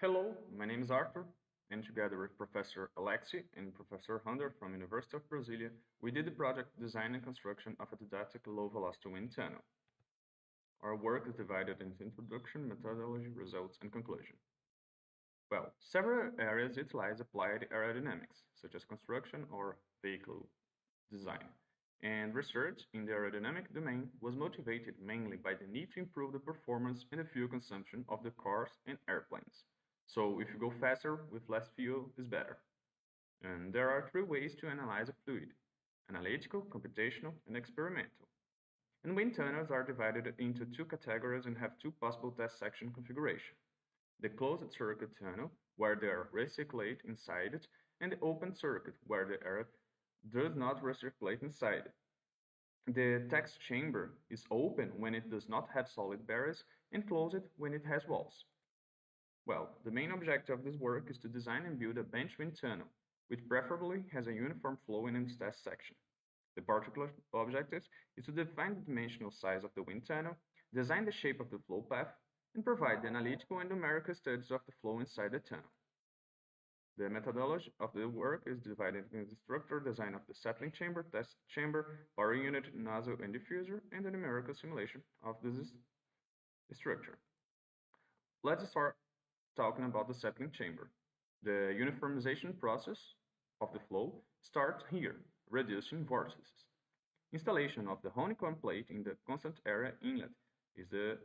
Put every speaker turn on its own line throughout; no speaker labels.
Hello, my name is Arthur, and together with Professor Alexi and Professor Hunter from University of Brasilia, we did the project Design and Construction of a Didactic Low-Velocity Wind Tunnel. Our work is divided into introduction, methodology, results, and conclusion. Well, several areas utilize applied aerodynamics, such as construction or vehicle design. And research in the aerodynamic domain was motivated mainly by the need to improve the performance and the fuel consumption of the cars and airplanes. So if you go faster with less fuel is better. And there are three ways to analyze a fluid: analytical, computational, and experimental. And wind tunnels are divided into two categories and have two possible test section configurations: the closed circuit tunnel, where the air recirculates inside it, and the open circuit, where the air does not recirculate inside it. The test chamber is open when it does not have solid barriers and closed when it has walls. Well, the main objective of this work is to design and build a bench wind tunnel, which preferably has a uniform flow in its test section. The particular objective is to define the dimensional size of the wind tunnel, design the shape of the flow path, and provide the analytical and numerical studies of the flow inside the tunnel. The methodology of the work is divided into the structural design of the settling chamber, test chamber, power unit, nozzle, and diffuser, and the numerical simulation of this structure. Let's start talking about the settling chamber. The uniformization process of the flow starts here, reducing vortices. Installation of the honeycomb plate in the constant area inlet is the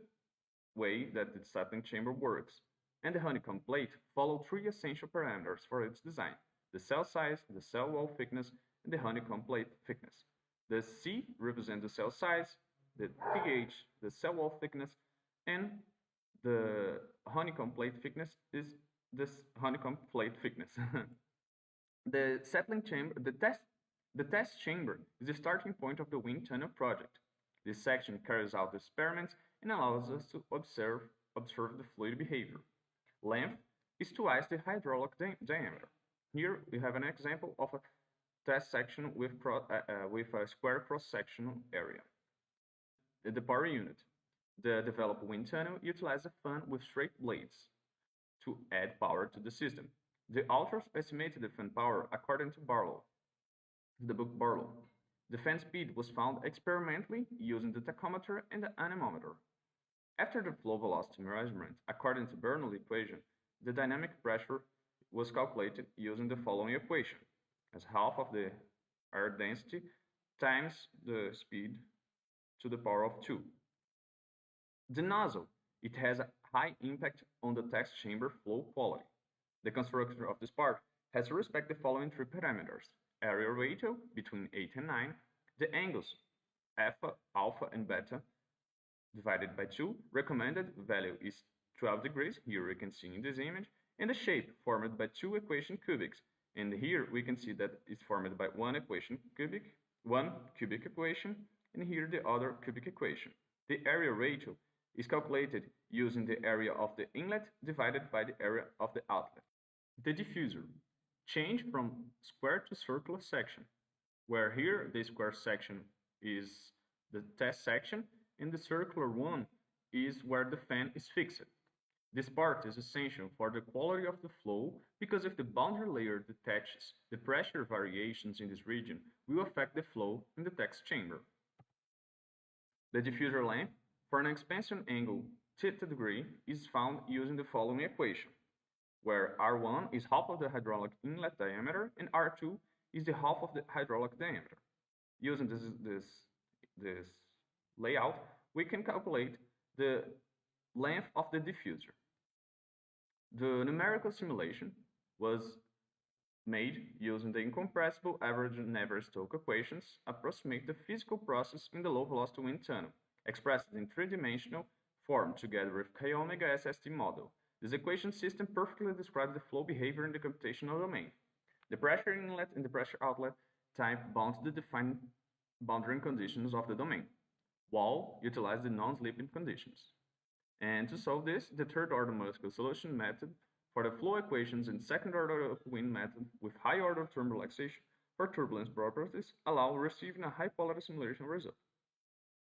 way that the settling chamber works, and the honeycomb plate follows three essential parameters for its design: the cell size, the cell wall thickness, and the honeycomb plate thickness. The C represents the cell size, the TH the cell wall thickness, and the honeycomb plate thickness is this honeycomb plate thickness. The settling chamber, the test chamber is the starting point of the wind tunnel project. This section carries out experiments and allows us to observe the fluid behavior. Length is twice the hydraulic diameter. Here we have an example of a test section with a square cross-sectional area. The power unit. The developed wind tunnel utilizes a fan with straight blades to add power to the system. The authors estimated the fan power according to Barlow, the book Barlow. The fan speed was found experimentally using the tachometer and the anemometer. After the flow velocity measurement, according to Bernoulli equation, the dynamic pressure was calculated using the following equation, as half of the air density times the speed to the power of 2. The nozzle. It has a high impact on the test chamber flow quality. The construction of this part has to respect the following three parameters: area ratio between 8 and 9, the angles alpha and beta divided by 2, recommended value is 12 degrees, here we can see in this image, and the shape formed by two equation cubics, and here we can see that it's formed by one cubic equation, and here the other cubic equation. The area ratio is calculated using the area of the inlet divided by the area of the outlet. The diffuser. Change from square to circular section, where here the square section is the test section and the circular one is where the fan is fixed. This part is essential for the quality of the flow because if the boundary layer detaches, the pressure variations in this region will affect the flow in the test chamber. The diffuser length for an expansion angle θ degree is found using the following equation, where R1 is half of the hydraulic inlet diameter and R2 is the half of the hydraulic diameter. Using this layout, we can calculate the length of the diffuser. The numerical simulation was made using the incompressible average Navier-Stokes equations approximate the physical process in the low-velocity wind tunnel, expressed in three-dimensional form together with K-omega SST model. This equation system perfectly describes the flow behavior in the computational domain. The pressure inlet and the pressure outlet type bounds the defined boundary conditions of the domain, while utilize the non-slipping conditions. And to solve this, the third-order Muskel solution method for the flow equations and second-order upwind method with high-order term relaxation for turbulence properties allow receiving a high-quality simulation result.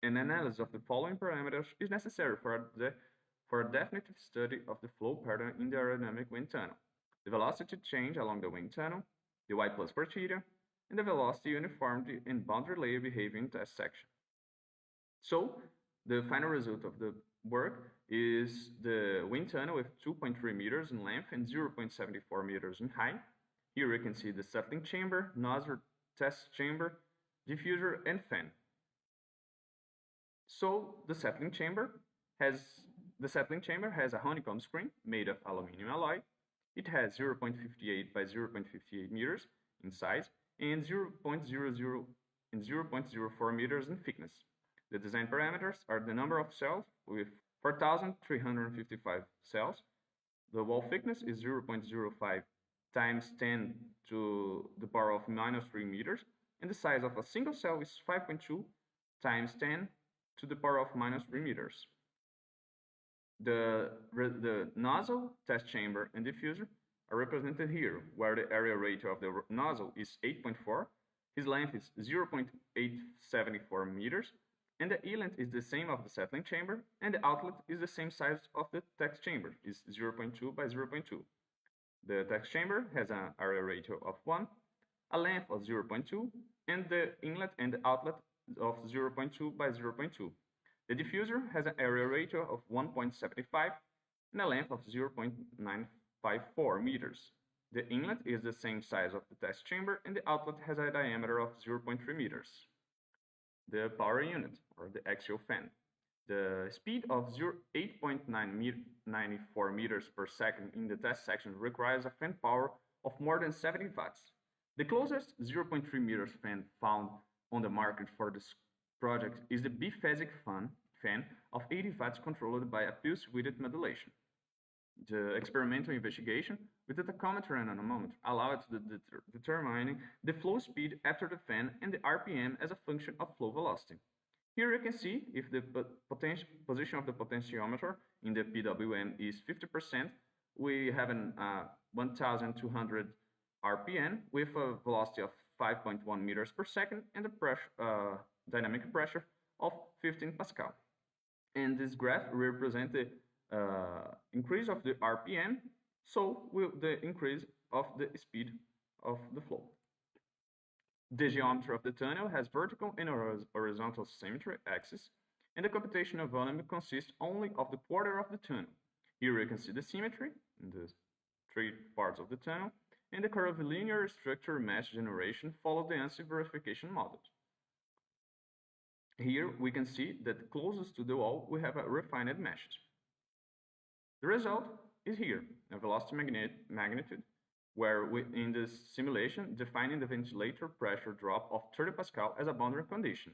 An analysis of the following parameters is necessary for for a definitive study of the flow pattern in the aerodynamic wind tunnel, the velocity change along the wind tunnel, the y plus criteria, and the velocity, uniformity, and boundary layer behavior in test section. So, the final result of the work is the wind tunnel with 2.3 meters in length and 0.74 meters in height. Here we can see the settling chamber, nozzle test chamber, diffuser, and fan. So the settling chamber has a honeycomb screen made of aluminum alloy. It has 0.58 by 0.58 meters in size and 0.00 and 0.04 meters in thickness. The design parameters are the number of cells with 4,355 cells. The wall thickness is 0.05 times 10 to the power of -3 meters, and the size of a single cell is 5.2 times 10 to the power of -3 meters. The nozzle, test chamber, and diffuser are represented here, where the area ratio of the nozzle is 8.4, his length is 0.874 meters, and the inlet is the same of the settling chamber, and the outlet is the same size of the test chamber, is 0.2 by 0.2. The test chamber has an area ratio of 1, a length of 0.2, and the inlet and the outlet of 0.2 by 0.2. The diffuser has an area ratio of 1.75 and a length of 0.954 meters. The inlet is the same size of the test chamber, and the outlet has a diameter of 0.3 meters. The power unit, or the axial fan. The speed of 8.994 meters per second in the test section requires a fan power of more than 70 watts. The closest 0.3 meters fan found on the market for this project is the biphasic fan of 80 watts controlled by a pulse-width modulation. The experimental investigation with the tachometer and anemometer allowed determining the flow speed after the fan and the RPM as a function of flow velocity. Here you can see if the position of the potentiometer in the PWM is 50%, we have an 1200 RPM with a velocity of 5.1 meters per second and a dynamic pressure of 15 Pascal. And this graph represents the increase of the RPM, so will the increase of the speed of the flow. The geometry of the tunnel has vertical and horizontal symmetry axis, and the computational volume consists only of the quarter of the tunnel. Here you can see the symmetry in the 3 parts of the tunnel, and the curvilinear structure mesh generation follow the ANSI verification model. Here we can see that closest to the wall we have a refined mesh. The result is here, a velocity magnitude, where we, in this simulation, defining the ventilator pressure drop of 30 Pascal as a boundary condition.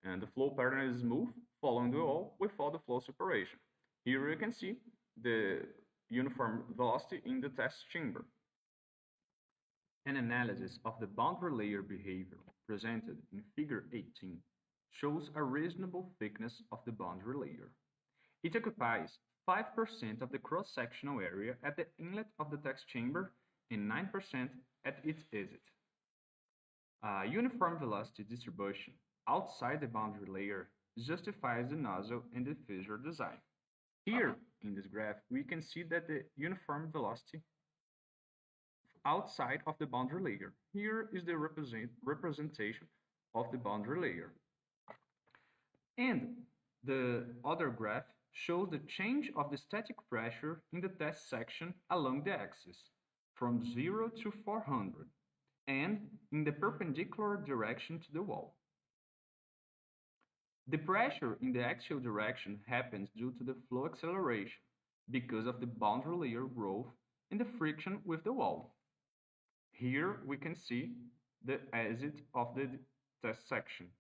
And the flow pattern is smooth, following the wall without the flow separation. Here you can see the uniform velocity in the test chamber. An analysis of the boundary layer behavior presented in figure 18 shows a reasonable thickness of the boundary layer. It occupies 5% of the cross-sectional area at the inlet of the test chamber and 9% at its exit. A uniform velocity distribution outside the boundary layer justifies the nozzle and diffuser design. Here, in this graph, we can see that the uniform velocity outside of the boundary layer. Here is the representation of the boundary layer. And the other graph shows the change of the static pressure in the test section along the axis, from 0 to 400, and in the perpendicular direction to the wall. The pressure in the axial direction happens due to the flow acceleration, because of the boundary layer growth and the friction with the wall. Here we can see the exit of the test section.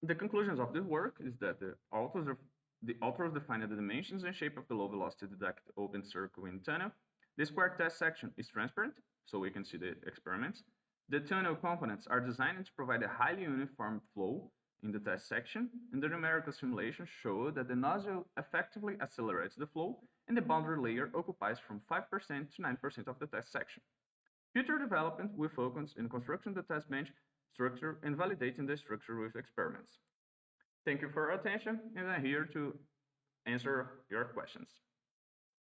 The conclusions of this work is that the authors defined the dimensions and shape of the low velocity duct open circle wind tunnel. The square test section is transparent, so we can see the experiments. The tunnel components are designed to provide a highly uniform flow in the test section, and the numerical simulation show that the nozzle effectively accelerates the flow, and the boundary layer occupies from 5% to 9% of the test section. Future development will focus in construction of the test bench structure and validating the structure with experiments. Thank you for your attention, and I'm here to answer your questions.